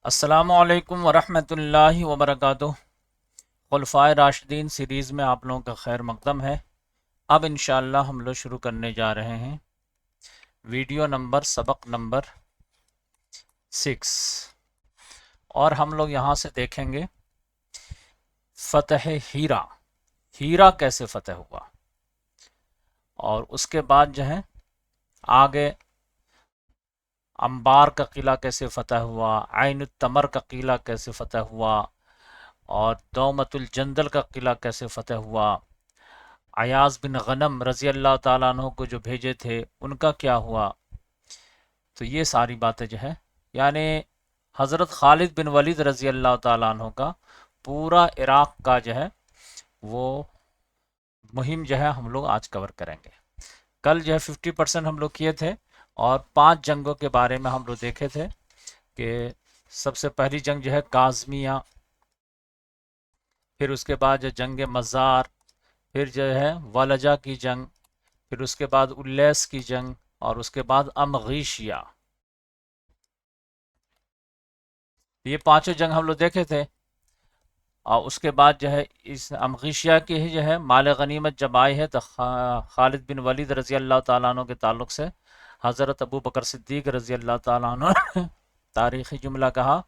السلام علیکم ورحمۃ اللہ وبرکاتہ۔ خلفائے راشدین سیریز میں آپ لوگوں کا خیر مقدم ہے۔ اب انشاءاللہ ہم لوگ شروع کرنے جا رہے ہیں ویڈیو نمبر سبق نمبر 6، اور ہم لوگ یہاں سے دیکھیں گے فتح ہیرا۔ ہیرا کیسے فتح ہوا، اور اس کے بعد جو ہے آگے انبار کا قلعہ کیسے فتح ہوا، عین التمر کا قلعہ کیسے فتح ہوا، اور دومت الجندل کا قلعہ کیسے فتح ہوا، عیاض بن غنم رضی اللہ تعالیٰ عنہ کو جو بھیجے تھے ان کا کیا ہوا۔ تو یہ ساری باتیں جو ہے یعنی حضرت خالد بن ولید رضی اللہ تعالیٰ عنہ کا پورا عراق کا جو ہے وہ مہم جو ہے ہم لوگ آج کور کریں گے۔ کل جو ہے 50% ہم لوگ کیے تھے، اور 5 جنگوں کے بارے میں ہم لوگ دیکھے تھے کہ سب سے پہلی جنگ جو ہے کاظمیہ، پھر اس کے بعد جو جنگ مزار، پھر جو ہے ولجہ کی جنگ، پھر اس کے بعد الیس کی جنگ، اور اس کے بعد امغیشیہ۔ یہ 5 جنگ ہم لوگ دیکھے تھے، اور اس کے بعد جو ہے اس امغیشیہ کی ہی جو ہے مال غنیمت جب آئی ہے تو خالد بن ولید رضی اللہ تعالیٰ عنہ کے تعلق سے حضرت ابو بکر صدیق رضی اللہ تعالیٰ عنہ نے تاریخی جملہ کہا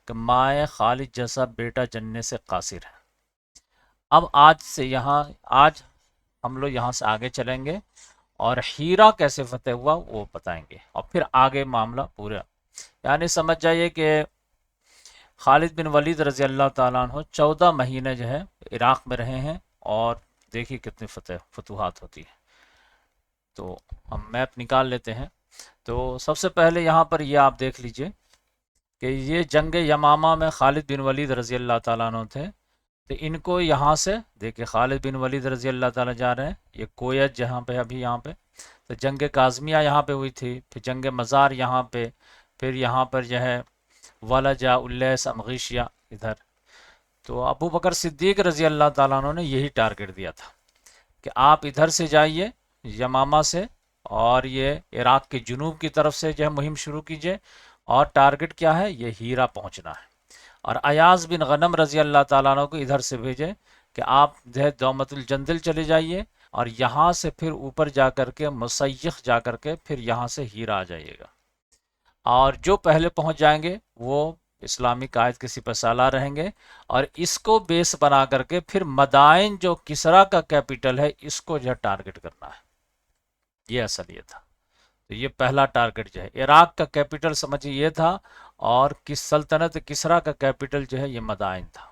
کہ مائے خالد جیسا بیٹا جننے سے قاصر ہے۔ اب آج ہم لوگ یہاں سے آگے چلیں گے، اور ہیرا کیسے فتح ہوا وہ بتائیں گے، اور پھر آگے معاملہ پورا یعنی سمجھ جائیے کہ خالد بن ولید رضی اللہ تعالیٰ عنہ 14 مہینے جو ہے عراق میں رہے ہیں، اور دیکھیے کتنی فتوحات ہوتی ہے۔ تو ہم میپ نکال لیتے ہیں۔ تو سب سے پہلے یہاں پر یہ آپ دیکھ لیجئے کہ یہ جنگ یمامہ میں خالد بن ولید رضی اللہ تعالیٰ عنہ تھے، تو ان کو یہاں سے دیکھیں خالد بن ولید رضی اللہ تعالیٰ جا رہے ہیں، یہ کویت جہاں پہ ابھی یہاں پہ، تو جنگ کاظمیہ یہاں پہ ہوئی تھی، پھر جنگ مزار یہاں پہ، پھر یہاں پر جو ہے ولجہ، الیس، امغیشیہ ادھر۔ تو ابو بکر صدیق رضی اللہ تعالیٰ عنہ نے یہی ٹارگٹ دیا تھا کہ آپ ادھر سے جائیے یمامہ سے، اور یہ عراق کے جنوب کی طرف سے جو ہے مہم شروع کیجئے، اور ٹارگٹ کیا ہے، یہ ہیرا پہنچنا ہے۔ اور عیاض بن غنم رضی اللہ تعالیٰ عنہ کو ادھر سے بھیجے کہ آپ جو ہے دومت الجندل چلے جائیے، اور یہاں سے پھر اوپر جا کر کے مسیخ جا کر کے پھر یہاں سے ہیرا آ جائیے گا، اور جو پہلے پہنچ جائیں گے وہ اسلامی قائد کے سپہ سالار رہیں گے، اور اس کو بیس بنا کر کے پھر مدائن جو کسرا کا کیپٹل ہے اس کو جو ہے ٹارگٹ کرنا ہے۔ یہ اصل یہ تھا۔ تو یہ پہلا ٹارگٹ جو ہے عراق کا کیپٹل سمجھیے یہ تھا، اور کس سلطنت کسرا کا کیپٹل جو ہے یہ مدائن تھا۔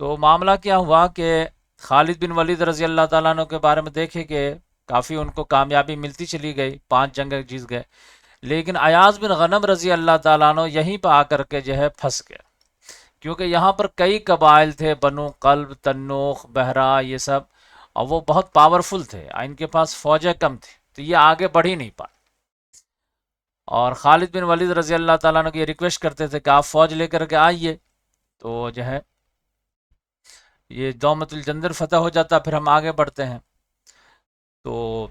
تو معاملہ کیا ہوا کہ خالد بن ولید رضی اللہ تعالیٰ عنہ کے بارے میں دیکھے کہ کافی ان کو کامیابی ملتی چلی گئی، 5 جنگیں جیت گئے، لیکن عیاض بن غنم رضی اللہ تعالیٰ عنہ یہیں پہ آ کر کے جو ہے پھنس گئے، کیونکہ یہاں پر کئی قبائل تھے، بنو قلب، تنوخ، بہرا، یہ سب، اور وہ بہت پاورفل تھے، ان کے پاس فوجیں کم تھی، تو یہ آگے بڑھ ہی نہیں پائے۔ اور خالد بن ولید رضی اللہ تعالیٰ عنہ کی یہ ریکویسٹ کرتے تھے کہ آپ فوج لے کر کے آئیے، تو جو ہے یہ دومت الجندل فتح ہو جاتا، پھر ہم آگے بڑھتے ہیں۔ تو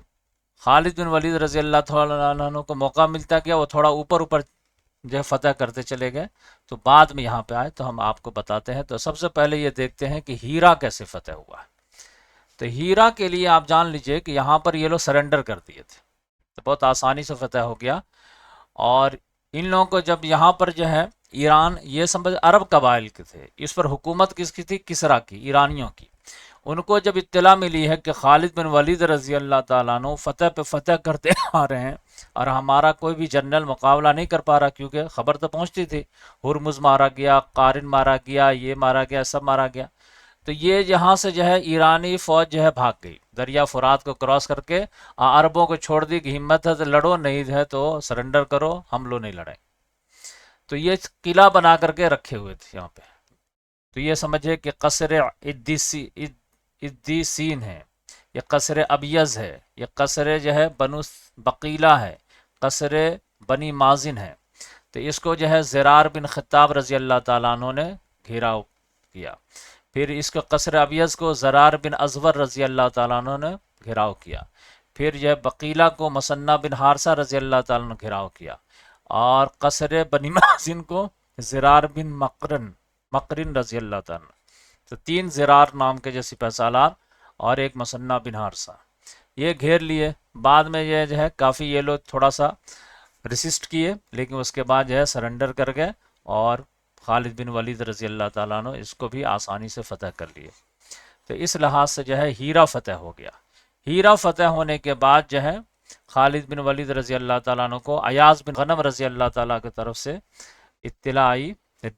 خالد بن ولید رضی اللہ تعالیٰ عنہ کو موقع ملتا گیا، وہ تھوڑا اوپر جو ہے فتح کرتے چلے گئے، تو بعد میں یہاں پہ آئے تو ہم آپ کو بتاتے ہیں۔ تو سب سے پہلے یہ دیکھتے ہیں کہ ہیرا کیسے فتح ہوا ہے۔ تو ہیرا کے لیے آپ جان لیجئے کہ یہاں پر یہ لوگ سرنڈر کر دیے تھے، تو بہت آسانی سے فتح ہو گیا۔ اور ان لوگوں کو جب یہاں پر جو ہے ایران، یہ سمجھ عرب قبائل کے تھے، اس پر حکومت کس کی تھی، کسرا کی، ایرانیوں کی۔ ان کو جب اطلاع ملی ہے کہ خالد بن ولید رضی اللہ تعالیٰ عنہ فتح پہ فتح کرتے آ رہے ہیں، اور ہمارا کوئی بھی جنرل مقابلہ نہیں کر پا رہا، کیونکہ خبر تو پہنچتی تھی، ہرمز مارا گیا، قارن مارا گیا، یہ مارا گیا، سب مارا گیا، تو یہ یہاں سے جو ہے ایرانی فوج جو ہے بھاگ گئی، دریا فرات کو کراس کر کے عربوں کو چھوڑ دی کہ ہمت ہے تو لڑو، نہیں ہے تو سرنڈر کرو، ہم لوگ نہیں لڑیں۔ تو یہ قلعہ بنا کر کے رکھے ہوئے تھے یہاں پہ۔ تو یہ سمجھے کہ قصر ادیسین ہے، یہ قصر ابیض ہے، یہ قصر جو ہے بنو بقیلہ ہے، قصر بنی مازن ہے۔ تو اس کو جو ہے زرار بن خطاب رضی اللہ تعالیٰ عنہ نے گھیراؤ کیا، پھر اس کو قصر ابیض کو زرار بن ازور رضی اللہ تعالیٰ عنہ نے گھیراؤ کیا، پھر یہ بقیلہ کو مسنہ بن حارثہ رضی اللہ تعالیٰ عنہ نے گھیراؤ کیا، اور قصر بنی مازن کو زرار بن مقرن رضی اللہ تعالیٰ، تو 3 زرار نام کے جو سپہ سالار اور ایک مثنہ بن حارثہ، یہ گھیر لیے۔ بعد میں یہ جو ہے کافی یہ لوگ تھوڑا سا ریسسٹ کیے، لیکن اس کے بعد جو ہے سرنڈر کر گئے، اور خالد بن ولید رضی اللہ تعالیٰ عنہ اس کو بھی آسانی سے فتح کر لیے۔ تو اس لحاظ سے جو ہے ہیرا فتح ہو گیا۔ ہیرا فتح ہونے کے بعد جو ہے خالد بن ولید رضی اللہ تعالیٰ عنہ کو ایاز بن غنم رضی اللہ تعالیٰ کی طرف سے اطلاع آئی،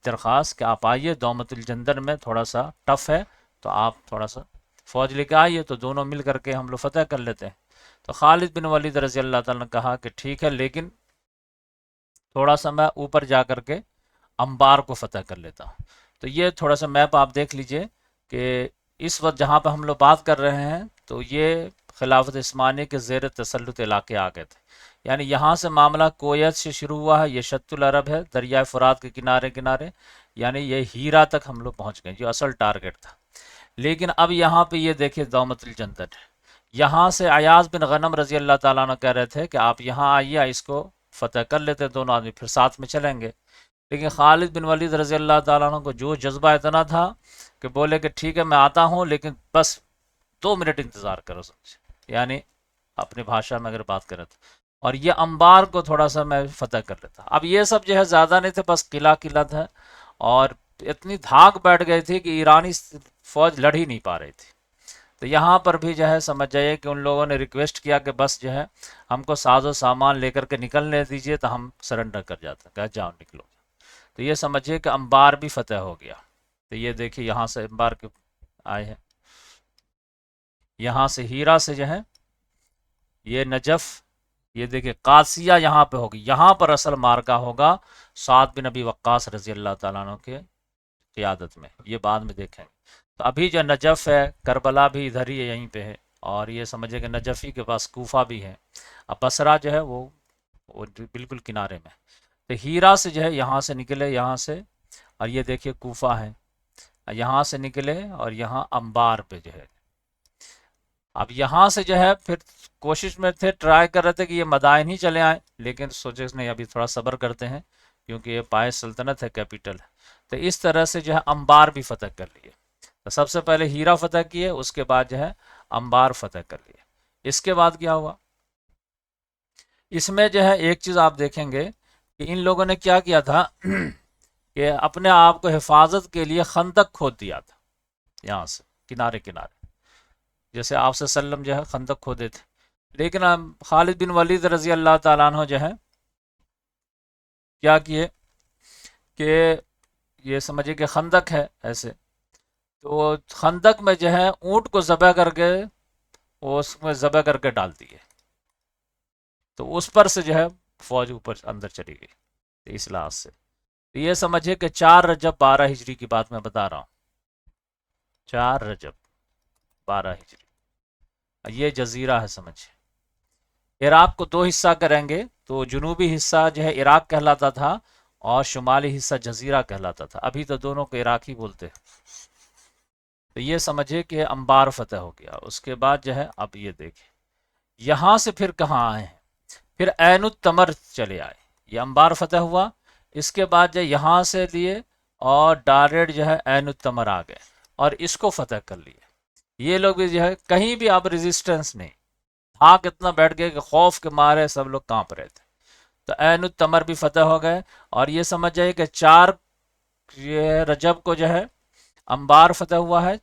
درخواست کہ آپ آئیے، دومت الجندل میں تھوڑا سا ٹف ہے، تو آپ تھوڑا سا فوج لے کے آئیے، تو دونوں مل کر کے ہم لوگ فتح کر لیتے ہیں۔ تو خالد بن ولید رضی اللہ تعالیٰ نے کہا کہ ٹھیک ہے، لیکن تھوڑا سا میں اوپر جا کر کے انبار کو فتح کر لیتا ہوں۔ تو یہ تھوڑا سا میپ آپ دیکھ لیجئے کہ اس وقت جہاں پہ ہم لوگ بات کر رہے ہیں، تو یہ خلافت عثمانیہ کے زیر تسلط علاقے آ گئے تھے، یعنی یہاں سے معاملہ کویت سے شروع ہوا ہے، یہ شط العرب ہے، دریائے فرات کے کنارے کنارے، یعنی یہ ہیرا تک ہم لوگ پہنچ گئے جو اصل ٹارگٹ تھا۔ لیکن اب یہاں پہ یہ دیکھیں دومت الجندل ہے، یہاں سے ایاز بن غنم رضی اللہ تعالیٰ عنہ کہہ رہے تھے کہ آپ یہاں آئیے، اس کو فتح کر لیتے دونوں آدمی، پھر ساتھ میں چلیں گے۔ لیکن خالد بن ولید رضی اللہ تعالیٰ عنہ کو جو جذبہ اتنا تھا کہ بولے کہ ٹھیک ہے میں آتا ہوں، لیکن بس 2 منٹ انتظار کرو، سمجھے، یعنی اپنی بھاشا میں اگر بات کریں تو، اور یہ انبار کو تھوڑا سا میں فتح کر لیتا۔ اب یہ سب جو ہے زیادہ نہیں تھے، بس قلعہ تھا، اور اتنی دھاک بیٹھ گئی تھی کہ ایرانی فوج لڑ ہی نہیں پا رہی تھی۔ تو یہاں پر بھی جو ہے سمجھ جائیے کہ ان لوگوں نے ریکویسٹ کیا کہ بس جو ہے ہم کو ساز و سامان لے کر کے نکلنے دیجئے، تو ہم سرنڈر کر جاتے ہیں، کہ جاؤ نکلو۔ تو یہ سمجھیے کہ انبار بھی فتح ہو گیا۔ تو یہ دیکھیے یہاں سے انبار کے آئے ہیں، یہاں سے ہیرا سے جو ہے یہ نجف، یہ دیکھیں قادسیہ یہاں پہ ہوگی، یہاں پر اصل مارکا ہوگا سعد بن ابی وقاص رضی اللہ تعالیٰ عنہ کے قیادت میں، یہ بعد میں دیکھیں گے۔ تو ابھی جو نجف ہے، کربلا بھی ادھر ہی ہے، یہیں پہ ہے، اور یہ سمجھے کہ نجفی کے پاس کوفہ بھی ہے، اب بصرہ جو ہے وہ بالکل کنارے میں۔ تو ہیرا سے جو ہے یہاں سے نکلے، یہاں سے، اور یہ دیکھیے کوفہ ہے، یہاں سے نکلے اور یہاں انبار پہ جو ہے۔ اب یہاں سے جو ہے پھر کوشش میں تھے، ٹرائی کر رہے تھے کہ یہ مدائن ہی چلے آئیں، لیکن سوچے نہیں، ابھی تھوڑا صبر کرتے ہیں، کیونکہ یہ پائے سلطنت ہے، کیپیٹل ہے۔ تو اس طرح سے جو ہے انبار بھی فتح کر لیے۔ تو سب سے پہلے ہیرا فتح کیے، اس کے بعد جو ہے انبار فتح کر لیے۔ اس کے بعد کیا ہوا، اس میں جو ہے ایک چیز آپ دیکھیں گے کہ ان لوگوں نے کیا کیا تھا کہ اپنے آپ کو حفاظت کے لیے خندق کھود دیا تھا، یہاں سے کنارے کنارے، جیسے آپ صلی اللہ علیہ وسلم جو ہے خندق کھودے تھے۔ لیکن خالد بن ولید رضی اللہ تعالیٰ عنہ جو ہے کیا کیے کہ یہ سمجھے کہ خندق ہے ایسے، تو خندق میں جو ہے اونٹ کو ذبح کر کے وہ اس میں ذبح کر کے ڈال دیے، تو اس پر سے جو ہے فوج اوپر اندر چلی گئی۔ اس لحاظ سے تو یہ سمجھے کہ 4 رجب 12 ہجری کی بات میں بتا رہا ہوں، 4 رجب 12 ہجری، یہ جزیرہ ہے سمجھے۔ عراق کو 2 حصہ کریں گے، تو جنوبی حصہ جو ہے عراق کہلاتا تھا، اور شمالی حصہ جزیرہ کہلاتا تھا، ابھی تو دونوں کو عراق ہی بولتے ہیں۔ تو یہ سمجھے کہ انبار فتح ہو گیا۔ اس کے بعد جو ہے اب یہ دیکھیں یہاں سے پھر کہاں آئے ہیں، پھر عین التمر چلے آئے، یہ انبار فتح ہوا، اس کے بعد جو یہاں سے لیے اور ڈائریکٹ جو ہے عین التمر آ گئے اور اس کو فتح کر لیے۔ یہ لوگ بھی جو ہے کہیں بھی اب ریزسٹنس نہیں، آگ اتنا بیٹھ گئے کہ خوف کے مارے سب لوگ کانپ رہے تھے۔ تو عین التمر بھی فتح ہو گئے، اور یہ سمجھ جائے کہ 4 رجب کو جو ہے انبار فتح ہوا ہے،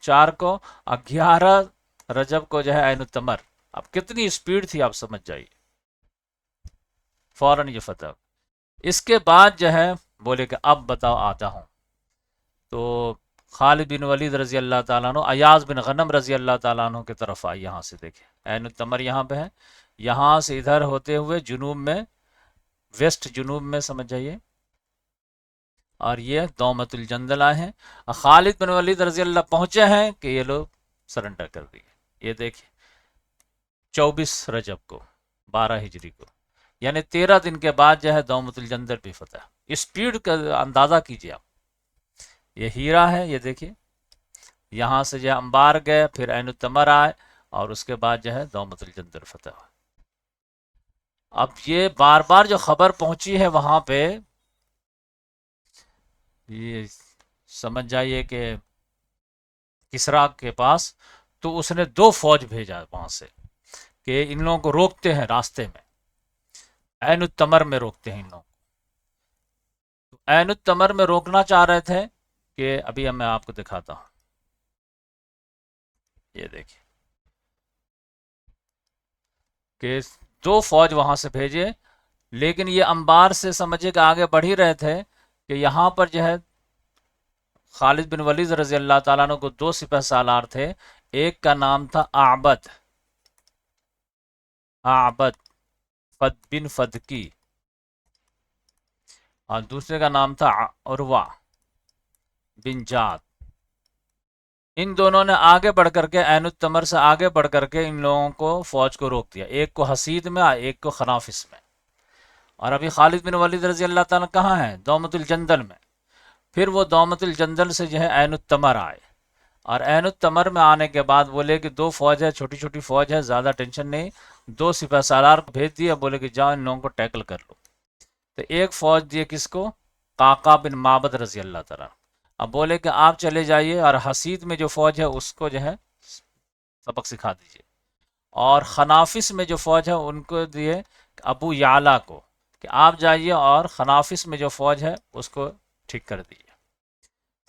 4 کو، اور 11 رجب کو جو ہے عین التمر۔ اب کتنی سپیڈ تھی آپ سمجھ جائیے، فوراً یہ فتح۔ اس کے بعد جو ہے بولے کہ اب بتاؤ آتا ہوں، تو خالد بن ولید رضی اللہ تعالیٰ عنہ ایاز بن غنم رضی اللہ تعالیٰ عنہ کی طرف آئی، یہاں سے دیکھیں عین التمر یہاں پہ ہے، یہاں سے ادھر ہوتے ہوئے جنوب میں، ویسٹ جنوب میں سمجھ جائیے، اور یہ دومت الجندل آئے ہیں، خالد بن ولید رضی اللہ پہنچے ہیں کہ یہ لوگ سرنڈر کر دیے۔ یہ دیکھیں 24 رجب کو 12 ہجری کو، یعنی 13 دن کے بعد جو ہے دومت الجندل بھی فتح۔ اسپیڈ کا اندازہ کیجیے آپ، یہ ہیرا ہے، یہ دیکھیے یہاں سے جو ہے انبار گئے، پھر عین التمر آئے، اور اس کے بعد جو ہے دومت الجندل فتح ہوا۔ اب یہ بار بار جو خبر پہنچی ہے وہاں پہ، یہ سمجھ جائیے کہ کسرا کے پاس، تو اس نے 2 فوج بھیجا وہاں سے کہ ان لوگوں کو روکتے ہیں راستے میں، عین التمر میں روکتے ہیں ان لوگوں کو۔ عین التمر میں روکنا چاہ رہے تھے کہ ابھی میں آپ کو دکھاتا ہوں، یہ دیکھیں کہ 2 فوج وہاں سے بھیجے، لیکن یہ انبار سے سمجھے کہ آگے بڑھ ہی رہے تھے کہ یہاں پر جو ہے خالد بن ولید رضی اللہ تعالیٰ عنہ کو 2 سپہ سالار تھے، ایک کا نام تھا اعبد، اعبد فد بن فدکی، اور دوسرے کا نام تھا عروہ بن جاد۔ ان دونوں نے آگے بڑھ کر کے عین التمر سے آگے بڑھ کر کے ان لوگوں کو فوج کو روک دیا، ایک کو حسید میں اور ایک کو خنافس میں۔ اور ابھی خالد بن ولید رضی اللہ تعالیٰ کہاں ہیں؟ دومت الجندل میں۔ پھر وہ دومت الجندل سے جو ہے عین التمر آئے، اور عین التمر میں آنے کے بعد بولے کہ 2 فوج ہے، چھوٹی چھوٹی فوج ہے، زیادہ ٹینشن نہیں، 2 سپہ سالار کو بھیج دیا، بولے کہ جاؤ ان لوگوں کو ٹیکل کر لو۔ تو ایک فوج دیے کس کو؟ قعقاع بن معبد رضی اللہ تعالیٰ۔ اب بولے کہ آپ چلے جائیے اور حسید میں جو فوج ہے اس کو جو ہے سبق سکھا دیجیے، اور خنافس میں جو فوج ہے ان کو دیے ابو یعلا کو کہ آپ جائیے اور خنافس میں جو فوج ہے اس کو ٹھیک کر دیجیے۔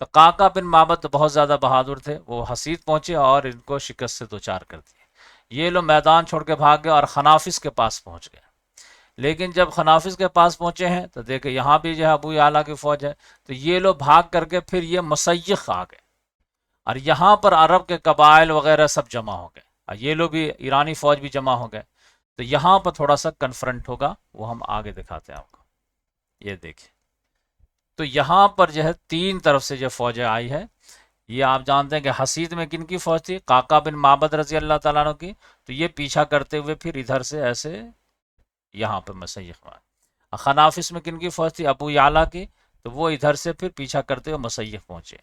تو قعقاع بن معبد تو بہت زیادہ بہادر تھے، وہ حسید پہنچے اور ان کو شکست سے دوچار کر دیے۔ یہ لوگ میدان چھوڑ کے بھاگ گئے اور خنافس کے پاس پہنچ گئے۔ لیکن جب خنافس کے پاس پہنچے ہیں تو دیکھیں یہاں بھی جو ہے ابو یعلا کی فوج ہے، تو یہ لوگ بھاگ کر کے پھر یہ مسیخ آ گئے، اور یہاں پر عرب کے قبائل وغیرہ سب جمع ہو گئے، اور یہ لوگ بھی ایرانی فوج بھی جمع ہو گئے۔ تو یہاں پر تھوڑا سا کنفرنٹ ہوگا، وہ ہم آگے دکھاتے ہیں آپ کو، یہ دیکھیں۔ تو یہاں پر جو ہے 3 طرف سے جو فوجیں آئی ہے، یہ آپ جانتے ہیں کہ حسید میں کن کی فوج تھی؟ قعقاع بن معبد رضی اللہ تعالیٰ عنہ کی، تو یہ پیچھا کرتے ہوئے پھر ادھر سے ایسے یہاں پہ مسیخ میں۔ خنافس میں کن کی فوج تھی؟ ابو یعلا کی، تو وہ ادھر سے پھر پیچھا کرتے ہوئے مسیخ پہنچے۔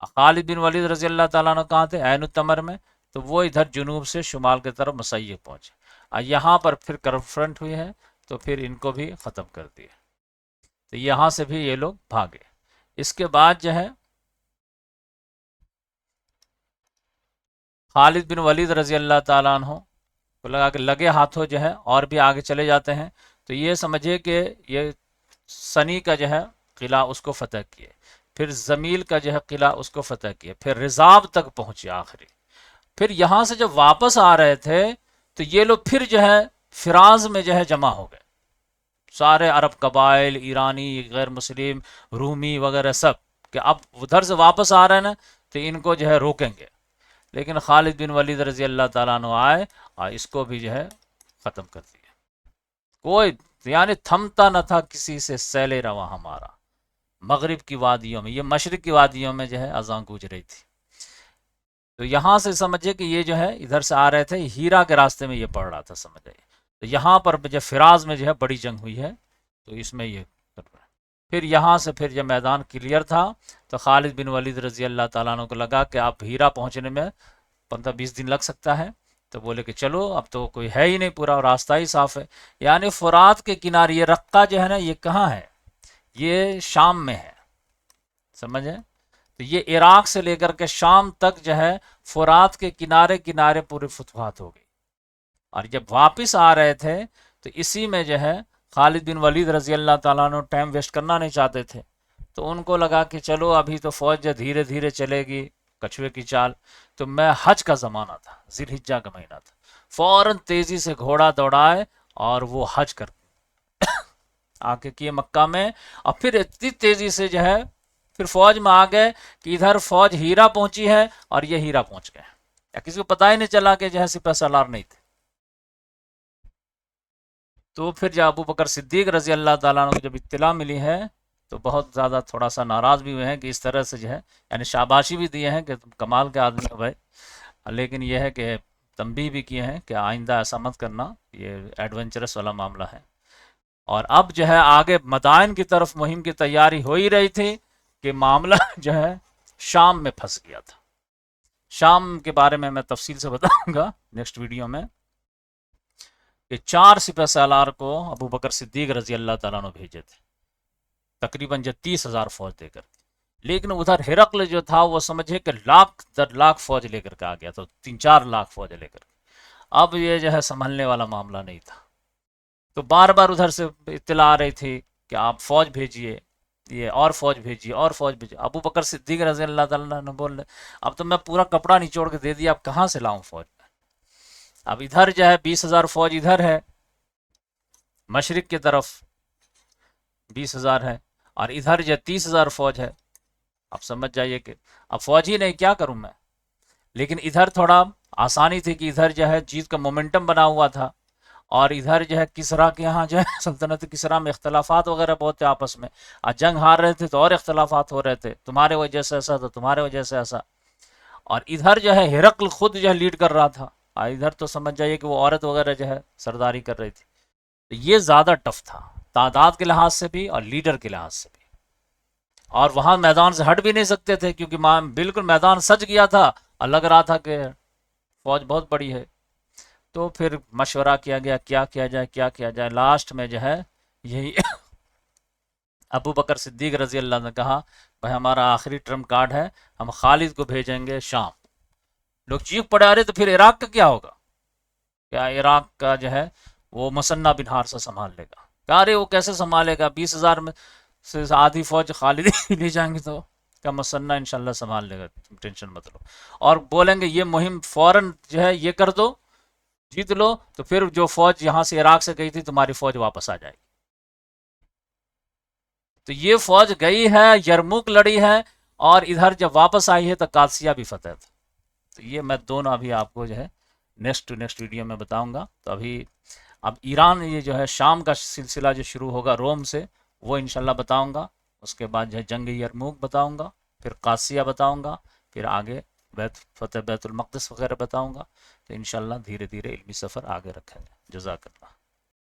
خالد بن ولید رضی اللہ تعالیٰ عنہ کہاں تھے؟ عین التمر میں، تو وہ ادھر جنوب سے شمال کی طرف مسیخ پہنچے، اور یہاں پر پھر کنفرنٹ ہوئی ہے تو پھر ان کو بھی ختم کر دیا۔ تو یہاں سے بھی یہ لوگ بھاگے۔ اس کے بعد جو ہے خالد بن ولید رضی اللہ تعالیٰ عنہ کو لگا کہ لگے ہاتھوں جو ہے اور بھی آگے چلے جاتے ہیں، تو یہ سمجھے کہ یہ سنی کا جو ہے قلعہ اس کو فتح کیے، پھر زمیل کا جو ہے قلعہ اس کو فتح کیے، پھر رضاب تک پہنچے آخری۔ پھر یہاں سے جب واپس آ رہے تھے تو یہ لوگ پھر جو ہے فراز میں جو ہے جمع ہو گئے، سارے عرب قبائل، ایرانی، غیر مسلم، رومی وغیرہ سب، کہ اب ادھر سے واپس آ رہے ہیں نا تو ان کو جو ہے روکیں گے۔ لیکن خالد بن ولید رضی اللہ تعالیٰ عنہ آئے اور اس کو بھی جو ہے ختم کر دیا۔ کوئی یعنی تھمتا نہ تھا کسی سے سیل رواں ہمارا، مغرب کی وادیوں میں، یہ مشرق کی وادیوں میں جو ہے اذان گونج رہی تھی۔ تو یہاں سے سمجھے کہ یہ جو ہے ادھر سے آ رہے تھے، ہیرا کے راستے میں یہ پڑ رہا تھا، سمجھ آئیے۔ تو یہاں پر جب فراز میں جو ہے بڑی جنگ ہوئی ہے تو اس میں یہ کر رہا ہے۔ پھر یہاں سے پھر جب میدان کلیئر تھا تو خالد بن ولید رضی اللہ تعالیٰ عنہ کو لگا کہ آپ ہیرا پہنچنے میں 15-20 دن لگ سکتا ہے، تو بولے کہ چلو اب تو کوئی ہے ہی نہیں، پورا راستہ ہی صاف ہے۔ یعنی فرات کے کنارے، یہ رقہ جو ہے نا یہ کہاں ہے؟ یہ شام میں ہے، سمجھیں؟ تو یہ عراق سے لے کر کے شام تک جو ہے فرات کے کنارے کنارے پورے فتوحات ہو گئی۔ اور جب واپس آ رہے تھے تو اسی میں جو ہے خالد بن ولید رضی اللہ تعالیٰ عنہ ٹائم ویسٹ کرنا نہیں چاہتے تھے، تو ان کو لگا کہ چلو ابھی تو فوج جو دھیرے دھیرے چلے گی، کچھوے کی چال، تو میں حج کا زمانہ تھا، ذی الحجہ کا مہینہ تھا، فوراً تیزی سے گھوڑا دوڑائے اور وہ حج کر آ کے کیے مکہ میں، اور پھر اتنی تیزی سے جو ہے پھر فوج میں آ گئے کہ ادھر فوج ہیرا پہنچی ہے اور یہ ہیرا پہنچ گئے، یا کسی کو پتہ ہی نہیں چلا کہ جو ہے سپہ سالار نہیں تھے۔ تو پھر جب ابو بکر صدیق رضی اللہ تعالیٰ عنہ کو جب اطلاع ملی ہے تو بہت زیادہ تھوڑا سا ناراض بھی ہوئے ہیں کہ اس طرح سے جو ہے، یعنی شاباشی بھی دیے ہیں کہ تم کمال کے آدمی ہو بھائی، لیکن یہ ہے کہ تنبیہ بھی کیے ہیں کہ آئندہ ایسا مت کرنا، یہ ایڈونچرس والا معاملہ ہے۔ اور اب جو ہے آگے مدائن کی طرف مہم کی تیاری ہو ہی رہی تھی کہ معاملہ جو ہے شام میں پھنس گیا تھا۔ شام کے بارے میں تفصیل سے بتاؤں گا نیکسٹ ویڈیو میں کہ 4 سپہ سالار کو ابو بکر صدیق رضی اللہ تعالیٰ نے بھیجے تھے، تقریباً 30,000 فوج دے کر، لیکن ادھر ہرقل جو تھا وہ سمجھے کہ لاکھ در لاکھ فوج لے کر کے آ گیا، تو 3-4 لاکھ فوج لے کر کے، اب یہ جو ہے سنبھلنے والا معاملہ نہیں تھا، تو بار بار ادھر سے اطلاع آ رہی تھی کہ آپ فوج بھیجیے، یہ اور فوج بھیجیے اور فوج بھیجیے۔ ابو بکر صدیق رضی اللہ تعالیٰ نے بول رہے اب تو میں پورا کپڑا نچوڑ کے دے دیا، اب کہاں سے لاؤں فوج؟ اب ادھر جو ہے 20,000 فوج ادھر ہے مشرق کی طرف 20,000 ہے، اور ادھر جو 30,000 فوج ہے، اب سمجھ جائیے کہ اب فوج ہی نہیں کیا کروں میں، لیکن ادھر تھوڑا آسانی تھی کہ ادھر جو ہے جیت کا مومنٹم بنا ہوا تھا، اور ادھر جو ہے کسرا کے یہاں جو ہے سلطنت کسرا میں اختلافات وغیرہ بہت تھے آپس میں، اور جنگ ہار رہے تھے تو اور اختلافات ہو رہے تھے، تمہارے وجہ سے ایسا تو تمہارے وجہ سے ایسا، اور ادھر جو ہے ہرقل خود جو ہے لیڈ کر رہا تھا، اور ادھر تو سمجھ جائیے کہ وہ عورت وغیرہ جو ہے سرداری کر رہی تھی، تو یہ زیادہ ٹف تھا تعداد کے لحاظ سے بھی اور لیڈر کے لحاظ سے بھی، اور وہاں میدان سے ہٹ بھی نہیں سکتے تھے کیونکہ بالکل میدان سج گیا تھا اور لگ رہا تھا کہ فوج بہت بڑی ہے، تو پھر مشورہ کیا گیا کیا کیا جائے کیا کیا جائے، لاسٹ میں جو ہے یہی ابو بکر صدیق رضی اللہ عنہ نے کہا بھائی ہمارا آخری ٹرم کارڈ ہے، ہم خالد کو بھیجیں گے شام۔ لوگ چیخ پڑے آ رہے تو پھر عراق کا کیا ہوگا، کیا عراق کا جو ہے وہ مثنہ بن حارثہ سنبھال لے گا؟ کہا ارے وہ کیسے سنبھالے گا، 20,000 میں سے آدھی فوج خالد ہی لے جائیں گے تو کا مثنہ انشاءاللہ سنبھال لے گا، تم ٹینشن مت لو، اور بولیں گے یہ مہم فوراً جو ہے یہ کر دو، جیت لو، تو پھر جو فوج یہاں سے عراق سے گئی تھی تمہاری فوج واپس آ جائے گی۔ تو یہ فوج گئی ہے، یرموک لڑی ہے، اور ادھر جب واپس آئی ہے تو قادسیہ بھی فتح تھا۔ تو یہ میں دونوں ابھی آپ کو جو ہے نیکسٹ ویڈیو میں بتاؤں گا۔ تو ابھی اب ایران یہ جو ہے شام کا سلسلہ جو شروع ہوگا روم سے، وہ انشاءاللہ بتاؤں گا، اس کے بعد جو ہے جنگ یرموک بتاؤں گا، پھر قادسیہ بتاؤں گا، پھر آگے فتح بیت المقدس وغیرہ بتاؤں گا، تو انشاءاللہ دھیرے دھیرے علمی سفر آگے رکھیں گے۔ جزاک اللہ۔